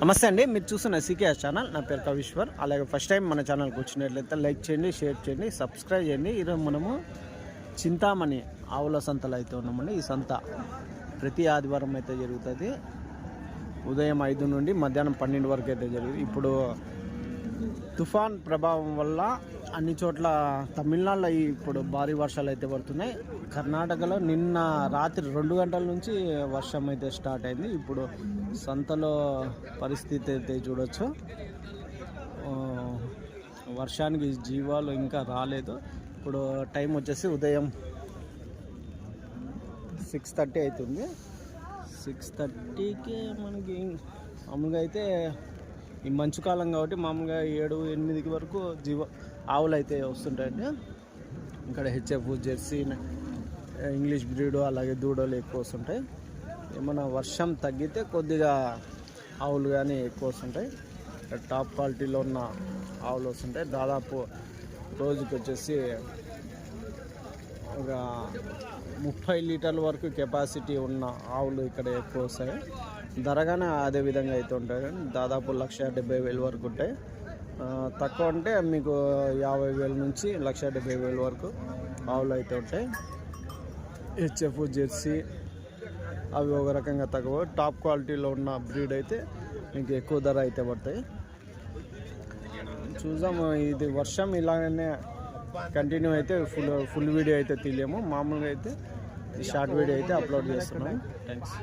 నమస్తే అండి, మీరు చూస్తున్న సీకేఎస్ ఛానల్. నా పేరు కవిశ్వర్. అలాగే ఫస్ట్ టైం మన ఛానల్కి వచ్చినట్లయితే లైక్ చేయండి, షేర్ చేయండి, సబ్స్క్రైబ్ చేయండి. ఈరోజు మనము చింతామణి ఆవుల సంతలో అయితే ఉన్నామండి. ఈ సంత ప్రతి ఆదివారం అయితే జరుగుతుంది. ఉదయం 5 నుండి మధ్యాహ్నం 12 వరకు అయితే జరుగుతుంది. ఇప్పుడు తుఫాన్ ప్రభావం వల్ల అన్ని చోట్ల తమిళనాడులో ఇప్పుడు భారీ వర్షాలు అయితే పడుతున్నాయి. కర్ణాటకలో నిన్న రాత్రి 2 గంటల నుంచి వర్షం అయితే స్టార్ట్ అయింది. ఇప్పుడు సంతలో పరిస్థితి అయితే చూడొచ్చు. వర్షానికి జీవాలు ఇంకా రాలేదు. ఇప్పుడు టైం వచ్చేసి ఉదయం 6:30 అవుతుంది. 6:30కి మనకి మామూలుగా అయితే ఈ మంచు కాలం కాబట్టి మామూలుగా 7-8 వరకు ఆవులు అయితే వస్తుంటాయండి. ఇక్కడ హెచ్ఎఫ్, జెర్సీ, ఇంగ్లీష్ బ్రీడ్ అలాగే దూడలు ఎక్కువ వస్తుంటాయి. ఏమైనా వర్షం తగ్గితే కొద్దిగా ఆవులు కానీ ఎక్కువ వస్తుంటాయి. టాప్ క్వాలిటీలో ఉన్న ఆవులు వస్తుంటాయి. దాదాపు రోజుకి వచ్చేసి ఒక 30 లీటర్ల వరకు కెపాసిటీ ఉన్న ఆవులు ఇక్కడ ఎక్కువ వస్తాయి. ధరగానే అదే విధంగా అయితే ఉంటాయి. దాదాపు 1,70,000 వరకు ఉంటాయి. తక్కువ అంటే మీకు 50,000 నుంచి 1,70,000 వరకు ఆవులు అయితే ఉంటాయి. హెచ్ఎఫ్, జెర్సీ అవి ఒక రకంగా తక్కువ. టాప్ క్వాలిటీలో ఉన్న బ్రీడ్ అయితే మీకు ఎక్కువ ధర అయితే పడతాయి. చూద్దాము. ఇది వర్షం ఇలాగనే కంటిన్యూ అయితే ఫుల్ వీడియో అయితే తీయలేము. మామూలుగా అయితే షార్ట్ వీడియో అయితే అప్లోడ్ చేస్తున్నాము. థ్యాంక్స్.